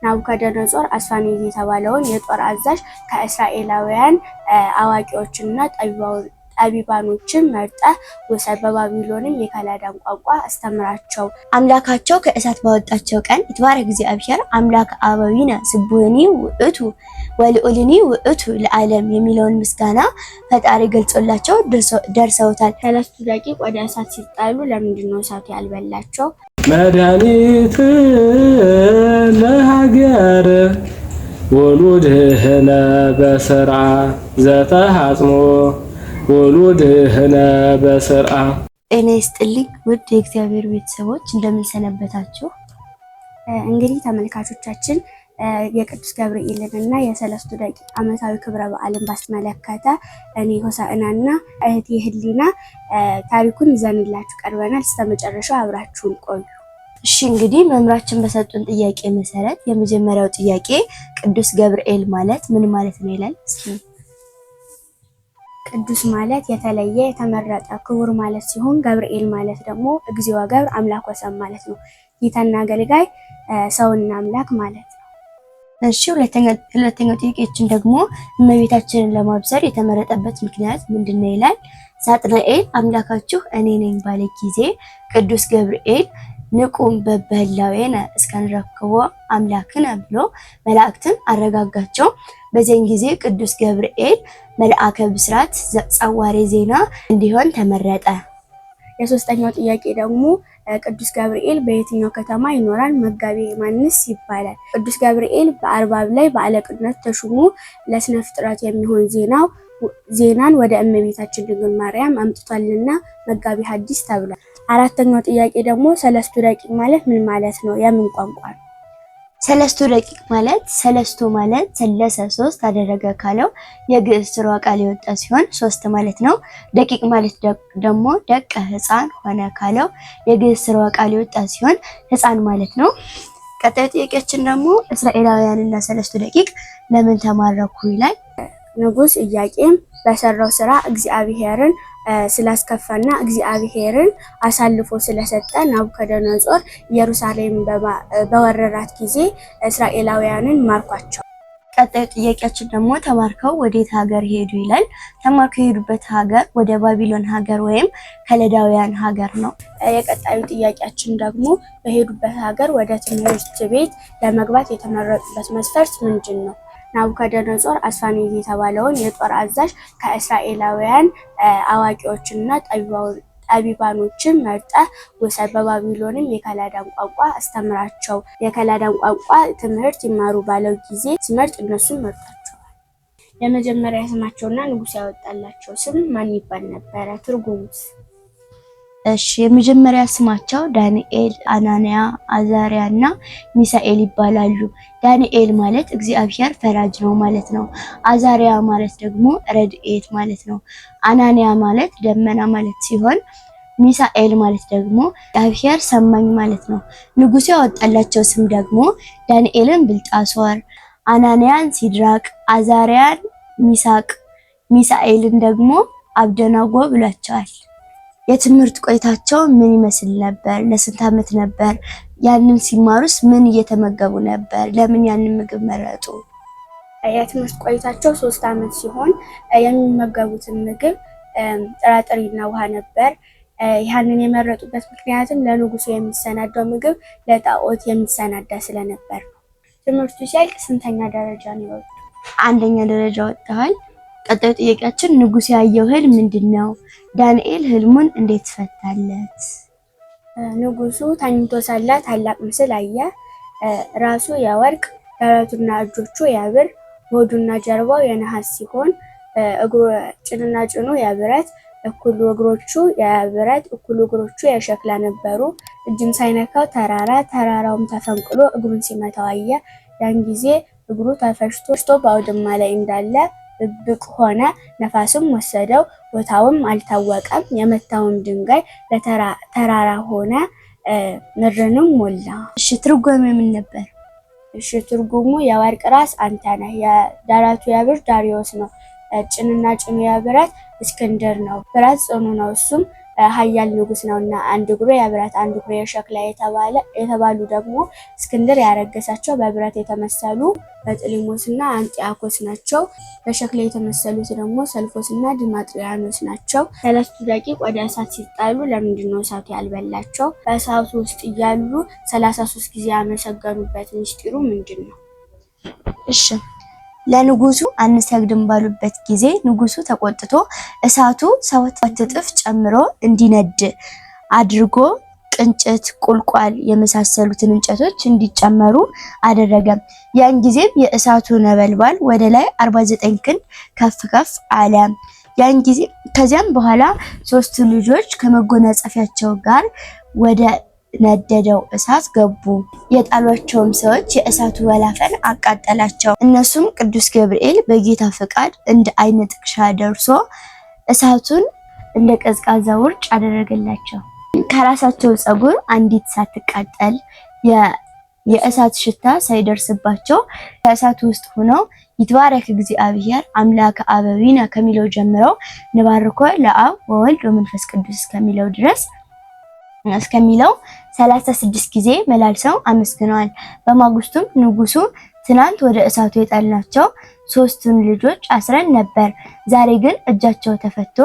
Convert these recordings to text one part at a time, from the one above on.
ናቡከደነጾር አስፋኔዝ የተባለውን የጦር አዛዥ ከእስራኤላውያን አዋቂዎችና ጠቢባኖችን መርጠህ ውሰድ፣ በባቢሎንም የከላዳን ቋንቋ አስተምራቸው። አምላካቸው ከእሳት ባወጣቸው ቀን ይትባረክ እግዚአብሔር አምላክ አበዊነ ስቡህኒ ውእቱ ወልዑልኒ ውእቱ ለዓለም የሚለውን ምስጋና ፈጣሪ ገልጾላቸው ደርሰውታል። ሰለስቱ ደቂቅ ወደ እሳት ሲጣሉ ለምንድን ነው እሳቱ ያልበላቸው? መድኃኒት ለሀገር ወሉድህነ በስርዓ ዘተሃጽሞ ወሉድህነ በስርዓ። ጤና ይስጥልኝ ውድ የእግዚአብሔር ቤተሰቦች እንደምን ሰነበታችሁ? እንግዲህ ተመልካቾቻችን የቅዱስ ገብርኤልንና የሰለስቱ ደቂቅ ዓመታዊ ክብረ በዓልን ባስመለከተ እኔ ሆሳዕናና እህቴ ህሊና ታሪኩን ይዘንላችሁ ቀርበናል። እስከመጨረሻው አብራችሁን ቆዩ። እሺ እንግዲህ መምህራችን በሰጡን ጥያቄ መሰረት የመጀመሪያው ጥያቄ ቅዱስ ገብርኤል ማለት ምን ማለት ነው ይላል። እስኪ ቅዱስ ማለት የተለየ የተመረጠ ክቡር ማለት ሲሆን ገብርኤል ማለት ደግሞ እግዚኦ ገብር አምላክ ወሰብ ማለት ነው። ጌታና አገልጋይ ሰውና አምላክ ማለት ነው። እሺ ሁለተኛው ጥያቄችን ደግሞ እመቤታችንን ለማብሰር የተመረጠበት ምክንያት ምንድነው ይላል። ሳጥናኤል አምላካችሁ እኔ ነኝ ባለ ጊዜ ቅዱስ ገብርኤል ንቁም በበህላዌነ እስከንረክቦ አምላክነ ብሎ መላእክትን አረጋጋቸው። በዚያን ጊዜ ቅዱስ ገብርኤል መልአከ ብስራት ጸዋሬ ዜና እንዲሆን ተመረጠ። የሶስተኛው ጥያቄ ደግሞ ቅዱስ ገብርኤል በየትኛው ከተማ ይኖራል? መጋቤ ማንስ ይባላል? ቅዱስ ገብርኤል በአርባብ ላይ በአለቅነት ተሹሞ ለስነ ፍጥረት የሚሆን ዜናን ወደ እመቤታችን ድንግል ማርያም አምጥቷልና መጋቢ ሐዲስ ተብሏል። አራተኛው ጥያቄ ደግሞ ሰለስቱ ደቂቅ ማለት ምን ማለት ነው? የምን ቋንቋ ነው? ሰለስቱ ደቂቅ ማለት ሰለስቱ ማለት ሰለሰ ሶስት አደረገ ካለው የግዕዝ ስርወ ቃል የወጣ ሲሆን ሶስት ማለት ነው። ደቂቅ ማለት ደግሞ ደቀ ሕፃን ሆነ ካለው የግዕዝ ስርወ ቃል የወጣ ሲሆን ሕፃን ማለት ነው። ቀጣዩ ጥያቄያችን ደግሞ እስራኤላውያንና ሰለስቱ ደቂቅ ለምን ተማረኩ ይላል። ንጉስ ኢያቄም በሰራው ስራ እግዚአብሔርን ስላስከፋና እግዚአብሔርን አሳልፎ ስለሰጠ ናቡከደነጾር ኢየሩሳሌም በወረራት ጊዜ እስራኤላውያንን ማርኳቸው። ቀጣዩ ጥያቄያችን ደግሞ ተማርከው ወዴት ሀገር ሄዱ ይላል። ተማርከው የሄዱበት ሀገር ወደ ባቢሎን ሀገር ወይም ከለዳውያን ሀገር ነው። የቀጣዩ ጥያቄያችን ደግሞ በሄዱበት ሀገር ወደ ትምህርት ቤት ለመግባት የተመረጡበት መስፈርት ምንድን ነው? ናቡከደነጾር አስፋኔዝ የተባለውን የጦር አዛዥ ከእስራኤላውያን አዋቂዎችና ጠቢባኖችን መርጠህ ውሰድ፣ በባቢሎንም የከላዳን ቋንቋ አስተምራቸው። የከላዳን ቋንቋ ትምህርት ይማሩ ባለው ጊዜ ሲመርጥ እነሱን መርጧቸዋል። የመጀመሪያ ስማቸውና ንጉሥ ያወጣላቸው ስም ማን ይባል ነበረ? ትርጉሙስ? እሺ የመጀመሪያ ስማቸው ዳንኤል፣ አናንያ፣ አዛሪያ እና ሚሳኤል ይባላሉ። ዳንኤል ማለት እግዚአብሔር ፈራጅ ነው ማለት ነው። አዛሪያ ማለት ደግሞ ረድኤት ማለት ነው። አናንያ ማለት ደመና ማለት ሲሆን ሚሳኤል ማለት ደግሞ እግዚአብሔር ሰማኝ ማለት ነው። ንጉሱ ያወጣላቸው ስም ደግሞ ዳንኤልን ብልጣሶር፣ አናንያን ሲድራቅ፣ አዛሪያን ሚሳቅ፣ ሚሳኤልን ደግሞ አብደናጎ ብሏቸዋል። የትምህርት ቆይታቸው ምን ይመስል ነበር? ለስንት ዓመት ነበር? ያንን ሲማሩስ ምን እየተመገቡ ነበር? ለምን ያንን ምግብ መረጡ? የትምህርት ቆይታቸው 3 ዓመት ሲሆን የሚመገቡትን ምግብ ጥራጥሬና ውሃ ነበር። ያንን የመረጡበት ምክንያትም ለንጉሱ የሚሰናዳው ምግብ ለጣዖት የሚሰናዳ ስለነበር ነው። ትምህርቱ ሲያልቅ ስንተኛ ደረጃ ነው የወጡት? አንደኛ ደረጃ ወጥተዋል። ቀጣዩ ጥያቄያችን ንጉስ ያየው ህልም ምንድነው? ዳንኤል ህልሙን እንዴት ፈታለት? ንጉሱ ተኝቶ ሳለ ታላቅ ምስል አየ። ራሱ የወርቅ፣ ደረቱና እጆቹ የብር፣ ሆዱና ጀርባው የነሐስ ሲሆን ጭንና ጭኑ የብረት፣ እኩሉ እግሮቹ የብረት፣ እኩሉ እግሮቹ የሸክላ ነበሩ። እጅም ሳይነካው ተራራውም ተፈንቅሎ እግሩን ሲመታው አየ። ያን ጊዜ እግሩ ተፈሽቶ በአውድማ ላይ እንዳለ ብቅ ሆነ። ነፋስም ወሰደው፣ ቦታውም አልታወቀም። የመታውን ድንጋይ ለተራራ ሆነ፣ ምድርንም ሞላ። እሺ ትርጉሙ ምን ነበር? እሺ ትርጉሙ የወርቅ ራስ አንተ ነህ፣ የደረቱ የብር ዳሪዮስ ነው፣ ጭንና ጭኑ የብረት እስክንድር ነው። ብረት ጽኑ ነው፣ እሱም ኃያል ንጉስ ነውና አንድ እግሩ የብረት አንድ እግሩ የሸክላ የተባሉ ደግሞ እስክንድር ያረገሳቸው በብረት የተመሰሉ በጥሊሞስና አንጢያኮስ ናቸው። በሸክላ የተመሰሉት ደግሞ ሰልፎስና ድማጥሪያኖስ ናቸው። ሰለስቱ ደቂቅ ወደ እሳት ሲጣሉ ለምንድን ነው እሳቱ ያልበላቸው? በእሳቱ ውስጥ እያሉ 33 ጊዜ ያመሰገኑበት ምስጢሩ ምንድን ነው? እሺ ለንጉሱ አንሰግድም ባሉበት ጊዜ ንጉሱ ተቆጥቶ እሳቱ 7 እጥፍ ጨምሮ እንዲነድ አድርጎ ቅንጭት፣ ቁልቋል የመሳሰሉትን እንጨቶች እንዲጨመሩ አደረገ። ያን ጊዜም የእሳቱ ነበልባል ወደ ላይ 49 ክንድ ከፍ ከፍ አለ። ያን ጊዜ ከዚያም በኋላ 3 ልጆች ከመጎናጸፊያቸው ጋር ወደ ነደደው እሳት ገቡ። የጣሏቸውም ሰዎች የእሳቱ ወላፈን አቃጠላቸው። እነሱም ቅዱስ ገብርኤል በጌታ ፈቃድ እንደ አይነ ጥቅሻ ደርሶ እሳቱን እንደ ቀዝቃዛ ውርጭ አደረገላቸው። ከራሳቸው ፀጉር አንዲት ሳትቃጠል የእሳት ሽታ ሳይደርስባቸው ከእሳቱ ውስጥ ሆነው ይትባረክ እግዚአብሔር አምላከ አበዊነ ከሚለው ጀምረው ንባርኮ ለአብ ወወልድ ወመንፈስ ቅዱስ እስከሚለው 36 ጊዜ መላልሰው አመስግነዋል። በማግስቱም ንጉሱ ትናንት ወደ እሳቱ የጣልናቸው 3ቱን ልጆች አስረን ነበር፣ ዛሬ ግን እጃቸው ተፈቶ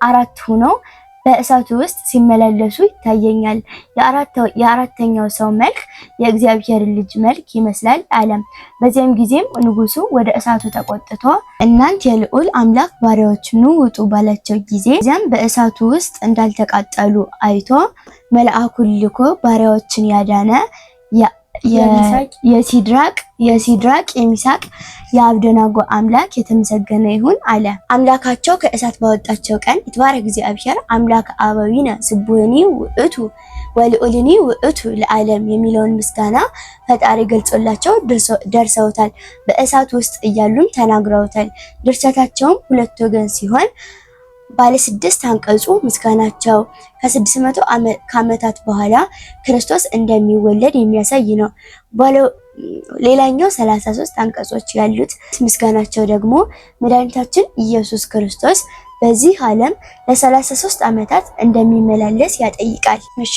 4 ሆነው በእሳቱ ውስጥ ሲመላለሱ ይታየኛል። የአራተኛው ሰው መልክ የእግዚአብሔር ልጅ መልክ ይመስላል አለ። በዚያም ጊዜም ንጉሱ ወደ እሳቱ ተቆጥቶ እናንተ የልዑል አምላክ ባሪያዎች ኑ ውጡ ባላቸው ጊዜ እዚያም በእሳቱ ውስጥ እንዳልተቃጠሉ አይቶ መልአኩን ልኮ ባሪያዎችን ያዳነ የሲድራቅ የሚሳቅ የአብደናጎ አምላክ የተመሰገነ ይሁን አለ። አምላካቸው ከእሳት ባወጣቸው ቀን ይትባረክ እግዚአብሔር አምላክ አበዊነ ስቡህኒ ውእቱ ወልዑልኒ ውእቱ ለዓለም የሚለውን ምስጋና ፈጣሪ ገልጾላቸው ደርሰውታል። በእሳት ውስጥ እያሉም ተናግረውታል። ድርሰታቸውም 2 ወገን ሲሆን ባለ 6 አንቀጹ ምስጋናቸው ከ600 ዓመታት በኋላ ክርስቶስ እንደሚወለድ የሚያሳይ ነው። ሌላኛው 33 አንቀጾች ያሉት ምስጋናቸው ደግሞ መድኃኒታችን ኢየሱስ ክርስቶስ በዚህ ዓለም ለ33 ዓመታት እንደሚመላለስ ያጠይቃል። እሺ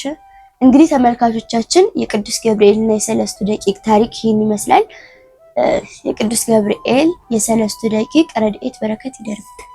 እንግዲህ ተመልካቾቻችን የቅዱስ ገብርኤል እና የሰለስቱ ደቂቅ ታሪክ ይህን ይመስላል። የቅዱስ ገብርኤል የሰለስቱ ደቂቅ ረድኤት በረከት ይደርብን።